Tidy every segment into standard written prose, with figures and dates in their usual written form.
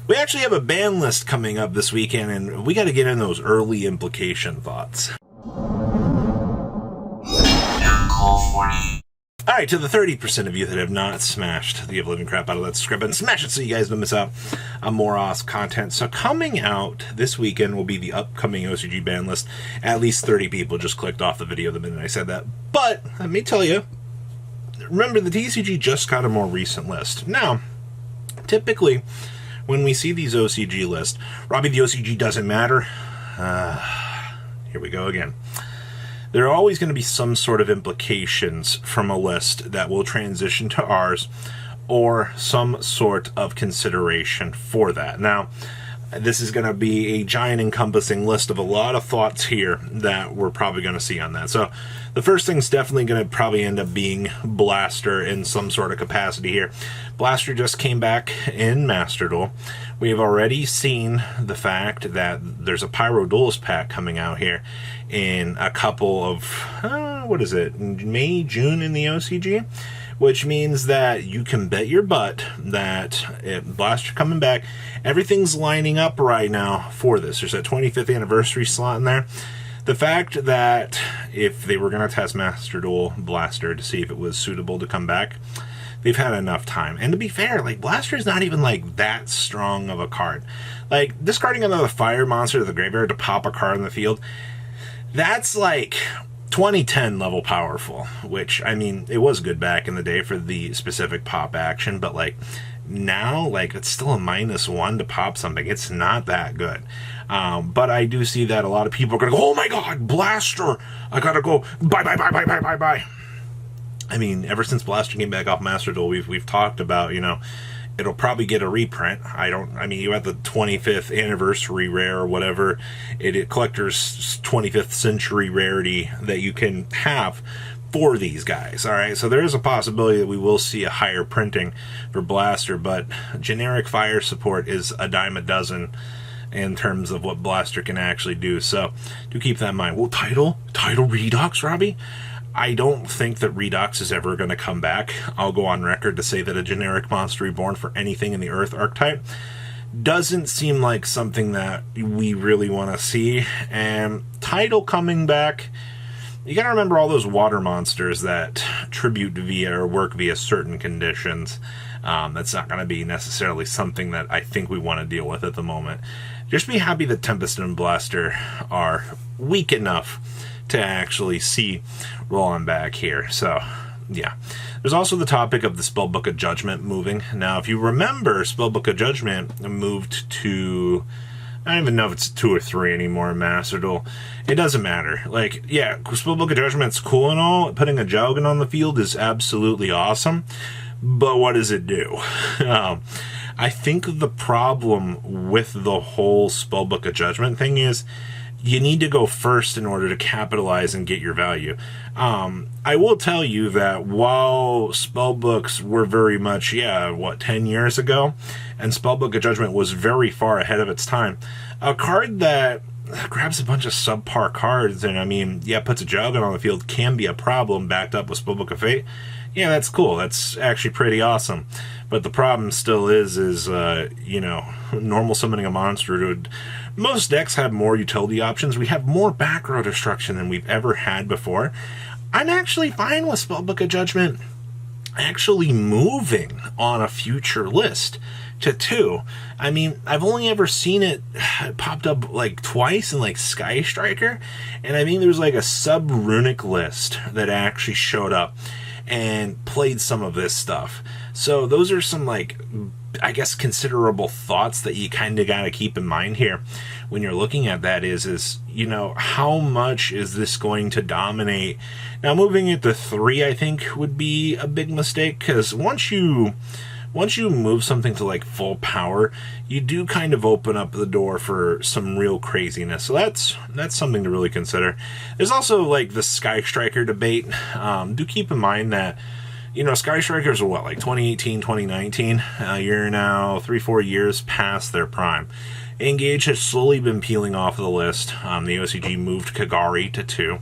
We actually have a ban list coming up this weekend, and we got to get in those early implication thoughts. Alright, to the 30% of you that have not smashed the living crap out of that script, and smash it so you guys don't miss out on more awesome content. So coming out this weekend will be the upcoming OCG ban list. At least 30 people just clicked off the video the minute I said that. But, let me tell you, remember the TCG just got a more recent list. Now, typically, when we see these OCG lists, Robbie, the OCG doesn't matter. Here we go again. There are always going to be some sort of implications from a list that will transition to ours, or some sort of consideration for that. Now, this is going to be a giant encompassing list of a lot of thoughts here that we're probably going to see on that. So the first thing's definitely going to probably end up being Blaster in some sort of capacity here. Blaster just came back in Master Duel. We have already seen the fact that there's a Pyro Duelist pack coming out here in a couple of, what is it, May, June in the OCG? Which means that you can bet your butt that Blaster coming back, everything's lining up right now for this. There's a 25th anniversary slot in there. The fact that if they were going to test Master Duel Blaster to see if it was suitable to come back, they've had enough time. And to be fair, like, Blaster is not even, like, that strong of a card. Like, discarding another fire monster to the graveyard to pop a card in the field, that's, like, 2010 level powerful, which, I mean, it was good back in the day for the specific pop action, but, like, now, like, it's still a -1 to pop something. It's not that good. But I do see that a lot of people are going to go, oh my god, Blaster! I gotta go, bye. I mean, ever since Blaster came back off Master Duel, we've talked about, you know, it'll probably get a reprint. I mean, you have the 25th anniversary rare or whatever, collector's 25th century rarity that you can have for these guys. All right, so there is a possibility that we will see a higher printing for Blaster, but generic fire support is a dime a dozen in terms of what Blaster can actually do. So do keep that in mind. Well, title Redux, Robbie? I don't think that Redux is ever going to come back. I'll go on record to say that a generic Monster Reborn for anything in the Earth archetype doesn't seem like something that we really want to see. And title coming back, you got to remember all those water monsters that tribute via or work via certain conditions. That's not going to be necessarily something that I think we want to deal with at the moment. Just be happy that Tempest and Blaster are weak enough to actually see rolling back here. So, yeah. There's also the topic of the Spellbook of Judgment moving. Now, if you remember, Spellbook of Judgment moved to, I don't even know if it's 2 or 3 anymore in Master Duel. It doesn't matter. Like, yeah, Spellbook of Judgment's cool and all. Putting a Jowgen on the field is absolutely awesome. But what does it do? I think the problem with the whole Spellbook of Judgment thing is you need to go first in order to capitalize and get your value. I will tell you that while spellbooks were very much, 10 years ago, and Spellbook of Judgment was very far ahead of its time, a card that grabs a bunch of subpar cards and, I mean, puts a Jowgen on the field can be a problem backed up with Spellbook of Fate. Yeah, that's cool. That's actually pretty awesome. But the problem still is normal summoning a monster. Most decks have more utility options. We have more back row destruction than we've ever had before. I'm actually fine with Spellbook of Judgment actually moving on a future list to 2. I mean, I've only ever seen it popped up like twice in like Sky Striker, and I think there was like a sub-runic list that actually showed up and played some of this stuff. So those are some, like, I guess, considerable thoughts that you kind of got to keep in mind here when you're looking at that is, how much is this going to dominate? Now, moving it to 3, I think, would be a big mistake, because once you move something to, like, full power, you do kind of open up the door for some real craziness. So that's something to really consider. There's also, like, the Sky Striker debate. Do keep in mind that, Sky Strikers are like 2018, 2019. You're now 3-4 years past their prime. Engage has slowly been peeling off the list. The OCG moved Kagari to 2.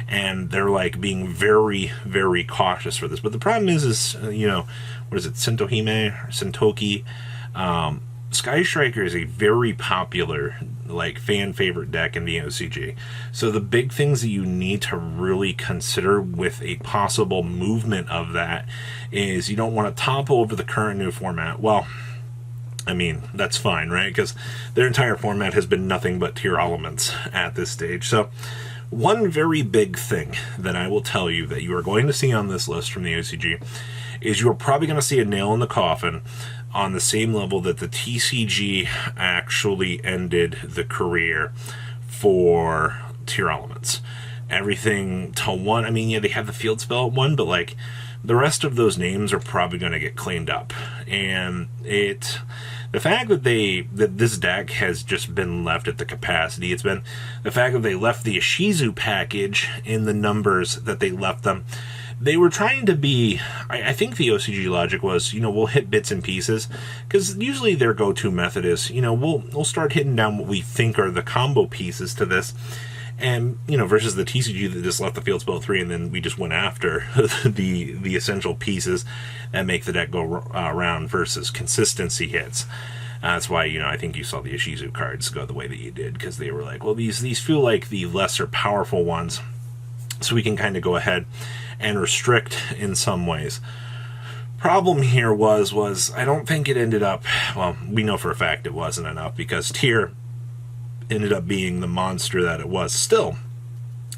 And they're, like, being very, very cautious for this. But the problem is what is it, Sentohime or Sentoki? Sky Striker is a very popular, like, fan favorite deck in the OCG. So the big things that you need to really consider with a possible movement of that is you don't want to topple over the current new format. Well, I mean, that's fine, right? Because their entire format has been nothing but tier elements at this stage. So one very big thing that I will tell you that you are going to see on this list from the OCG is you are probably going to see a nail in the coffin on the same level that the TCG actually ended the career for tier elements. Everything to one. I mean, yeah, they have the field spell at one, but like the rest of those names are probably going to get cleaned up. And the fact that this deck has just been left at the capacity, it's been the fact that they left the Ishizu package in the numbers that they left them. They were trying to be, I think the OCG logic was, we'll hit bits and pieces, because usually their go-to method is, we'll start hitting down what we think are the combo pieces to this, and, versus the TCG that just left the field spell 3, and then we just went after the essential pieces that make the deck go around versus consistency hits. That's why, I think you saw the Ishizu cards go the way that you did, because they were like, well, these feel like the lesser powerful ones, so we can kind of go ahead and restrict in some ways. Problem here was I don't think it ended up, well, we know for a fact it wasn't enough, because tier ended up being the monster that it was still,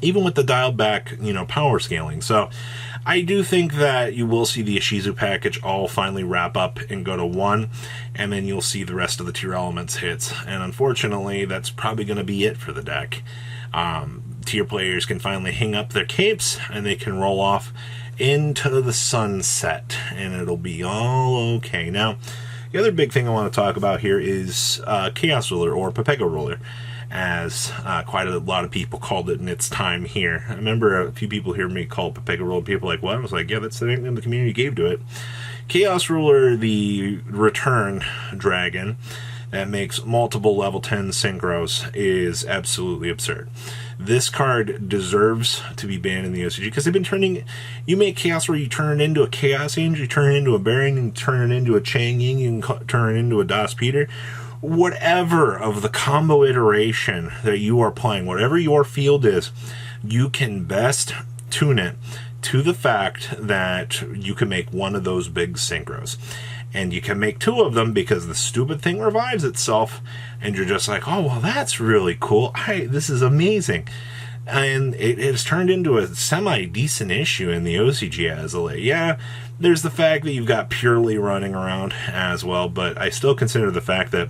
even with the dialed back, power scaling. So I do think that you will see the Ishizu package all finally wrap up and go to 1, and then you'll see the rest of the tier elements hits. And unfortunately, that's probably going to be it for the deck. Tier players can finally hang up their capes, and they can roll off into the sunset, and it'll be all okay. Now, the other big thing I want to talk about here is Chaos Ruler, or Pepega Ruler, as quite a lot of people called it in its time here. I remember a few people hear me call it Pepega Ruler, people like, what? I was like, yeah, that's the name the community gave to it. Chaos Ruler, the return dragon that makes multiple level 10 synchros, is absolutely absurd. This card deserves to be banned in the OCG, because they've been turning, you make Chaos Ruler, you turn it into a Chaos Angel, you turn it into a Baron, you turn it into a Chang Ying, you can turn it into a Das Peter. Whatever of the combo iteration that you are playing, whatever your field is, you can best tune it to the fact that you can make one of those big synchros. And you can make 2 of them, because the stupid thing revives itself, and you're just like, oh, well, that's really cool. This is amazing. And it has turned into a semi-decent issue in the OCG as of late. Yeah, there's the fact that you've got Purely running around as well, but I still consider the fact that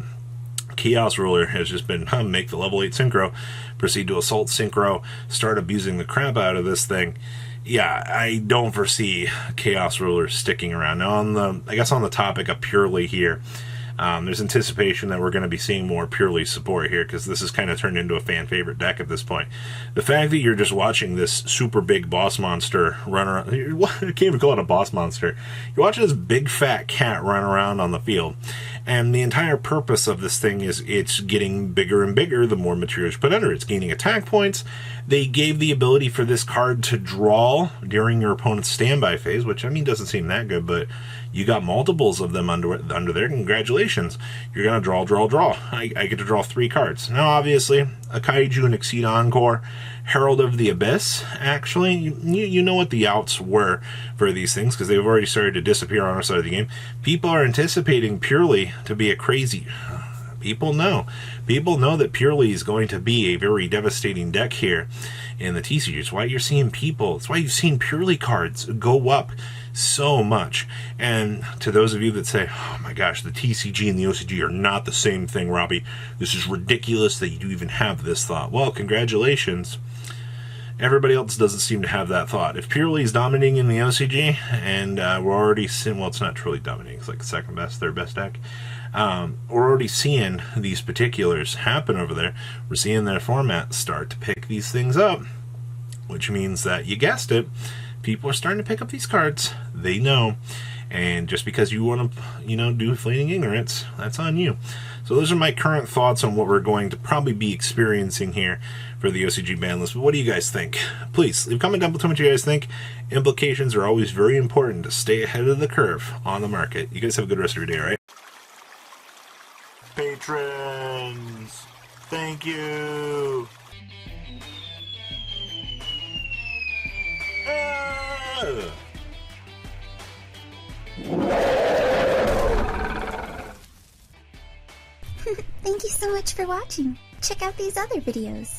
Chaos Ruler has just been, make the level 8 synchro, proceed to assault synchro, start abusing the crap out of this thing. Yeah, I don't foresee Chaos Ruler sticking around. Now, on the topic of Purely here, there's anticipation that we're going to be seeing more Purely support here, because this has kind of turned into a fan favorite deck at this point. The fact that you're just watching this super big boss monster run around, I can't even call it a boss monster. You're watching this big fat cat run around on the field, and the entire purpose of this thing is it's getting bigger and bigger the more materials you put under it. It's gaining attack points. They gave the ability for this card to draw during your opponent's standby phase, which, I mean, doesn't seem that good, but you got multiples of them under there. Congratulations. You're going to draw. I get to draw 3 cards. Now, obviously, a Kaiju and Exceed Encore, Herald of the Abyss, actually, you know what the outs were for these things, because they've already started to disappear on our side of the game. People are anticipating Purely to be a crazy... People know that Purely is going to be a very devastating deck here in the TCG. It's why you're seeing it's why you've seen Purely cards go up so much. And to those of you that say, oh my gosh, the TCG and the OCG are not the same thing, Robbie, this is ridiculous that you even have this thought. Well, congratulations. Everybody else doesn't seem to have that thought. If Purely is dominating in the OCG, and we're already seeing, well, it's not truly dominating, it's like second best, third best deck. We're already seeing these particulars happen over there. We're seeing their format start to pick these things up, which means that, you guessed it, people are starting to pick up these cards. They know. And just because you want to, do fleeting ignorance, that's on you. So those are my current thoughts on what we're going to probably be experiencing here for the OCG ban list. But what do you guys think? Please leave a comment down below. Tell me what you guys think. Implications are always very important to stay ahead of the curve on the market. You guys have a good rest of your day, all right? patrons. Thank you. Thank you so much for watching. Check out these other videos.